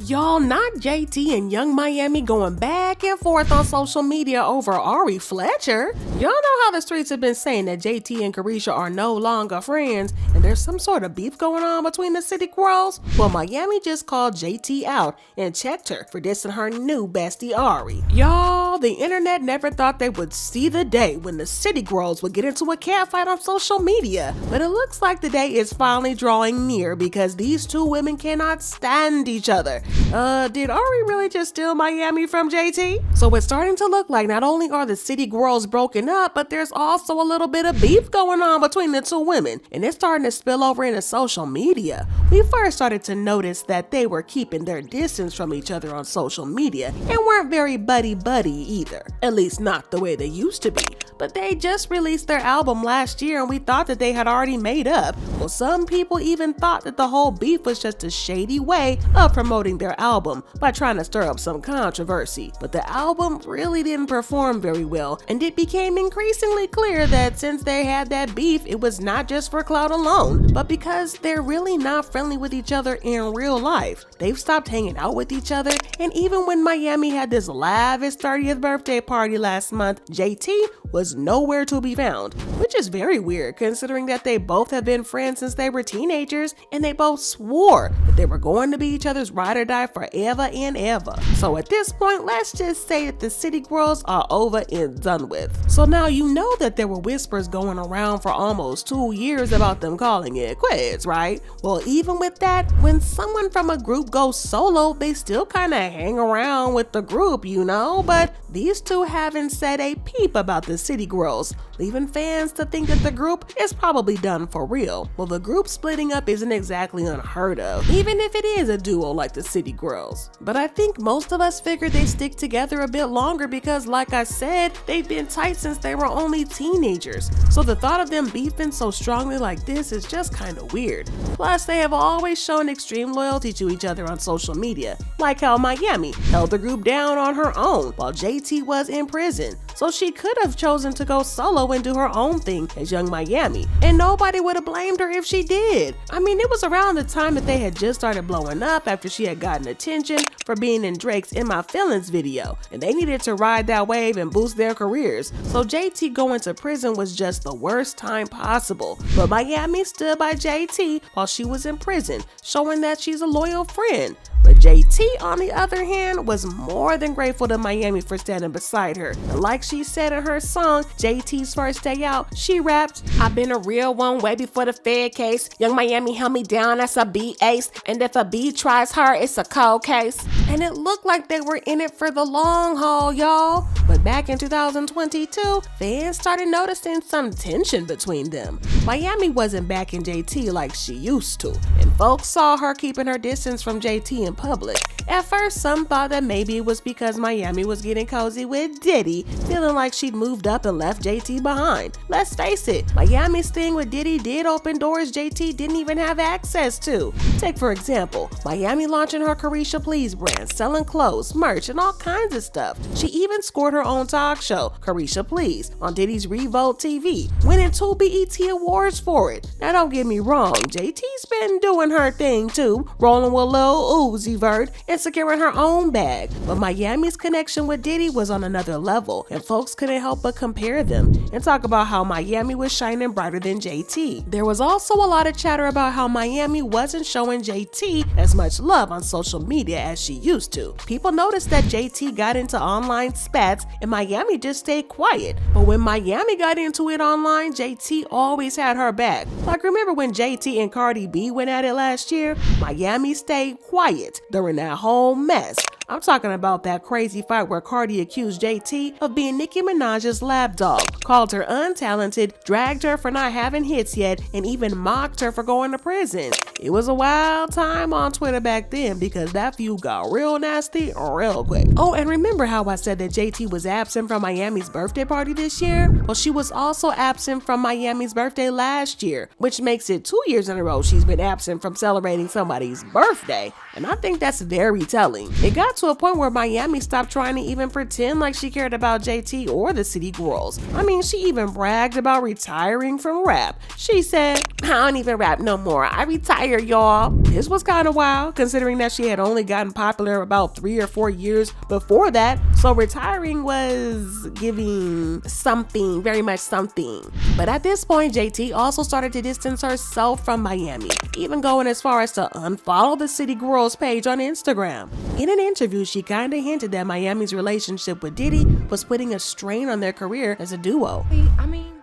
Y'all, not JT and Young Miami going back and forth on social media over Ari Fletcher. Y'all know how the streets have been saying that JT and Carisha are no longer friends and there's some sort of beef going on between the city girls? Well, Miami just called JT out and checked her for dissing her new bestie Ari. Y'all, the internet never thought they would see the day when the city girls would get into a catfight on social media. But it looks like the day is finally drawing near because these two women cannot stand each other. Did Ari really just steal Miami from JT? So it's starting to look like not only are the city girls broken up, but there's also a little bit of beef going on between the two women, and it's starting to spill over into social media. We first started to notice that they were keeping their distance from each other on social media and weren't very buddy-buddy either. At least not the way they used to be. But they just released their album last year and we thought that they had already made up. Well, some people even thought that the whole beef was just a shady way of promoting their album by trying to stir up some controversy. But the album really didn't perform very well, and it became increasingly clear that since they had that beef, it was not just for clout alone, but because they're really not friendly with each other in real life. They've stopped hanging out with each other, and even when Miami had this lavish 30th birthday party last month, JT was nowhere to be found, which is very weird considering that they both have been friends since they were teenagers and they both swore that they were going to be each other's ride or die forever and ever. So at this point, let's just say that the city girls are over and done with. So now you know that there were whispers going around for almost 2 years about them calling it quits, right? Well, even with that, when someone from a group goes solo, they still kind of hang around with the group, you know? But these two haven't said a peep about the city girls, leaving fans to think that the group is probably done for real. Well, the group splitting up isn't exactly unheard of, even if it is a duo like the city girls. But I think most of us figured they stick together a bit longer because, like I said, they've been tight since they were only teenagers. So the thought of them beefing so strongly like this is just kind of weird. Plus, they have always shown extreme loyalty to each other on social media, like how Miami held the group down on her own while JT was in prison. So she could have chosen to go solo and do her own thing as Young Miami, and nobody would have blamed her if she did. I mean, it was around the time that they had just started blowing up after she had gotten attention for being in Drake's In My Feelings video, and they needed to ride that wave and boost their careers. So JT going to prison was just the worst time possible. But Miami stood by JT while she was in prison, showing that she's a loyal friend. But JT, on the other hand, was more than grateful to Miami for standing beside her. And like she said in her song, JT's First Day Out, she rapped, "I've been a real one way before the Fed case. Young Miami held me down, that's a B ace. And if a B tries her, it's a cold case." And it looked like they were in it for the long haul, y'all. But back in 2022, fans started noticing some tension between them. Miami wasn't backing JT like she used to, and folks saw her keeping her distance from JT in public. At first, some thought that maybe it was because Miami was getting cozy with Diddy, feeling like she'd moved up and left JT behind. Let's face it, Miami's thing with Diddy did open doors JT didn't even have access to. Take for example, Miami launching her Carisha Please brand, selling clothes, merch, and all kinds of stuff. She even scored her own talk show, Carisha Please, on Diddy's Revolt TV, winning 2 BET Awards for it. Now don't get me wrong, JT's been doing her thing too, rolling with Lil Uzi Vert and securing her own bag. But Miami's connection with Diddy was on another level, and folks couldn't help but compare them and talk about how Miami was shining brighter than JT. There was also a lot of chatter about how Miami wasn't showing JT as much love on social media as she used to. People noticed that JT got into online spats and Miami just stayed quiet. But when Miami got into it online, JT always had her back. Like, remember when JT and Cardi B went at it last year? Miami stayed quiet during that whole mess. I'm talking about that crazy fight where Cardi accused JT of being Nicki Minaj's lapdog, called her untalented, dragged her for not having hits yet, and even mocked her for going to prison. It was a wild time on Twitter back then because that feud got real nasty real quick. Oh, and remember how I said that JT was absent from Miami's birthday party this year? Well, she was also absent from Miami's birthday last year, which makes it 2 years in a row she's been absent from celebrating somebody's birthday. And I think that's very telling. It got to a point where Miami stopped trying to even pretend like she cared about JT or the city girls. I mean, she even bragged about retiring from rap. She said, "I don't even rap no more. I retire, y'all." This was kind of wild, considering that she had only gotten popular about 3 or 4 years before that. So retiring was giving something, very much something. But at this point, JT also started to distance herself from Miami, even going as far as to unfollow the city girls page on Instagram. In an interview, she kind of hinted that Miami's relationship with Diddy was putting a strain on their career as a duo. I mean,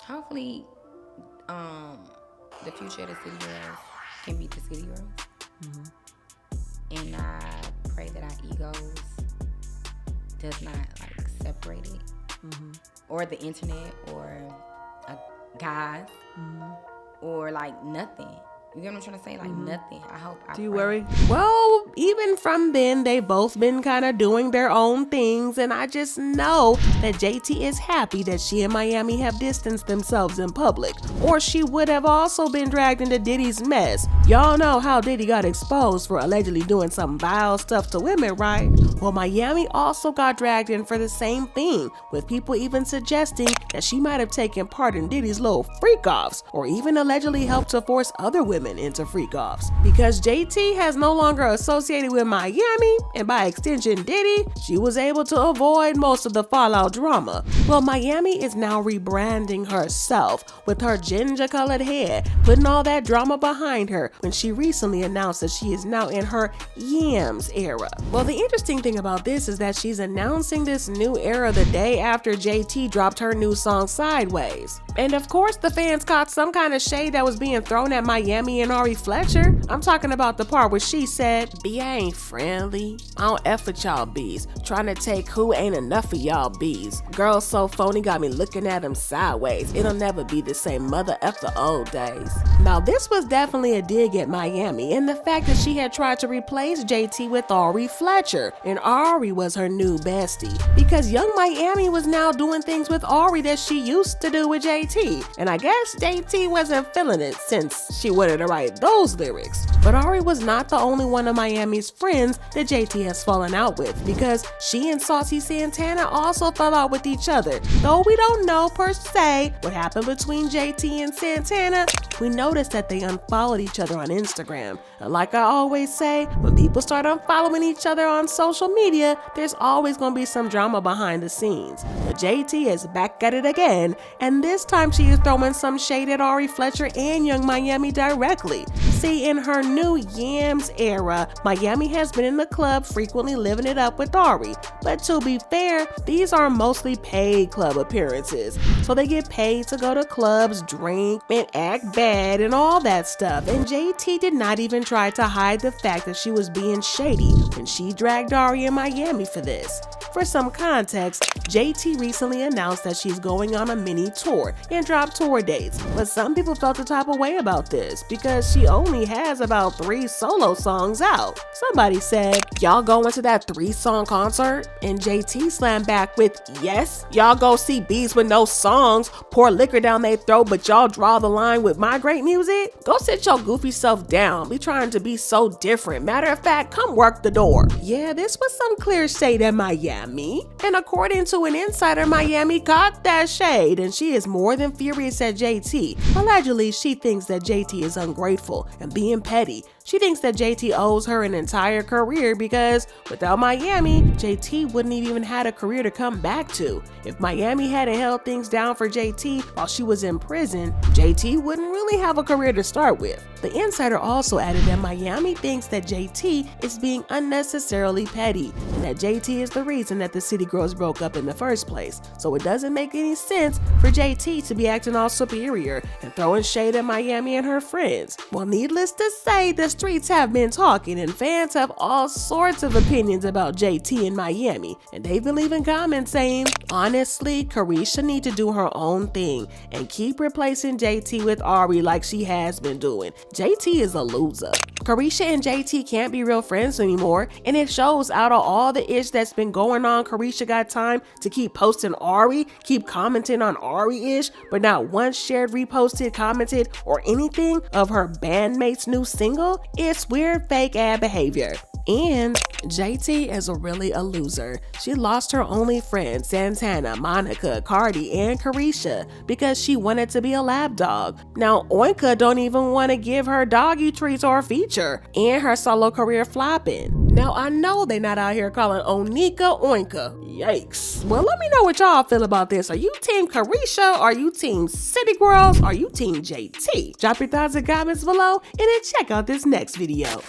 hopefully, the future of the city girls can beat the city girls. And I pray that our egos does not like separate it, or the internet, or guys, or like nothing. You get what I'm trying to say? Like nothing. Do you worry? Well, even from then, they've both been kind of doing their own things, and I just know that JT is happy that she and Miami have distanced themselves in public, or she would have also been dragged into Diddy's mess. Y'all know how Diddy got exposed for allegedly doing some vile stuff to women, right? Well, Miami also got dragged in for the same thing, with people even suggesting that she might have taken part in Diddy's little freak-offs, or even allegedly helped to force other women into freak-offs. Because JT has no longer associated with Miami, and by extension Diddy, she was able to avoid most of the fallout drama. Well, Miami is now rebranding herself with her ginger-colored hair, putting all that drama behind her when she recently announced that she is now in her yams era. Well, the interesting thing about this is that she's announcing this new era the day after JT dropped her new song Sideways. And of course, the fans caught some kind of shade that was being thrown at Miami and Ari Fletcher. I'm talking about the part where she said, "B, I ain't friendly. I don't F with y'all B's. Trying to take who ain't enough of y'all B's. Girls so phony got me looking at them sideways. It'll never be the same, mother F the old days." Now, this was definitely a dig at Miami and the fact that she had tried to replace JT with Ari Fletcher, and Ari was her new bestie, because young Miami was now doing things with Ari that she used to do with JT, and I guess JT wasn't feeling it since she wanted to write those lyrics. But Ari was not the only one of Miami's friends that JT has fallen out with, because she and Saucy Santana also fell out with each other. Though we don't know per se what happened between JT and Santana, we noticed that they unfollowed each other on Instagram. And like I always say, when people start unfollowing each other on social media, there's always going to be some drama behind the scenes. But JT is back at it again, and this time she is throwing some shade at Ari Fletcher and Young Miami directly. See, in her new Yams era, Miami has been in the club frequently living it up with Ari. But to be fair, these are mostly paid club appearances. So they get paid to go to clubs, drink, and act bad and all that stuff. And JT did not even try to hide the fact that she was being shady when she dragged Ari in Miami for this. For some context, JT recently announced that she's going on a mini tour and dropped tour dates, but some people felt the type of way about this because she only has about 3 solo songs out. Somebody said, "Y'all going to that 3-song concert?" And JT slammed back with, "Yes, y'all go see beats with no songs, pour liquor down their throat, but y'all draw the line with my great music? Go sit your goofy self down, be trying to be so different. Matter of fact, come work the door." Yeah, this was some clear shade at Miami. And according to an insider, Miami caught that shade, and she is more than furious at JT. Allegedly, she thinks that JT is ungrateful and being petty. She thinks that JT owes her an entire career because without Miami, JT wouldn't have even had a career to come back to. If Miami hadn't held things down for JT while she was in prison, JT wouldn't really have a career to start with. The insider also added that Miami thinks that JT is being unnecessarily petty and that JT is the reason that the city girls broke up in the first place. So it doesn't make any sense for JT to be acting all superior and throwing shade at Miami and her friends. Well, needless to say, the streets have been talking and fans have all sorts of opinions about JT in Miami, and they've been leaving comments saying, honestly, Caresha need to do her own thing and keep replacing JT with Ari like she has been doing. JT is a loser. Caresha and JT can't be real friends anymore, and it shows. Out of all the ish that's been going on, Caresha got time to keep posting Ari, keep commenting on Ari-ish, but not once shared, reposted, commented, or anything of her bandmate's new single. It's weird fake ad behavior. And JT is really a loser. She lost her only friends, Santana, Monica, Cardi, and Carisha, because she wanted to be a lap dog. Now, Oinka don't even want to give her doggy treats or feature, and her solo career flopping. Now, I know they not out here calling Onika Oinka. Yikes. Well, let me know what y'all feel about this. Are you team Carisha? Are you team City Girls? Are you team JT? Drop your thoughts and comments below, and then check out this next video.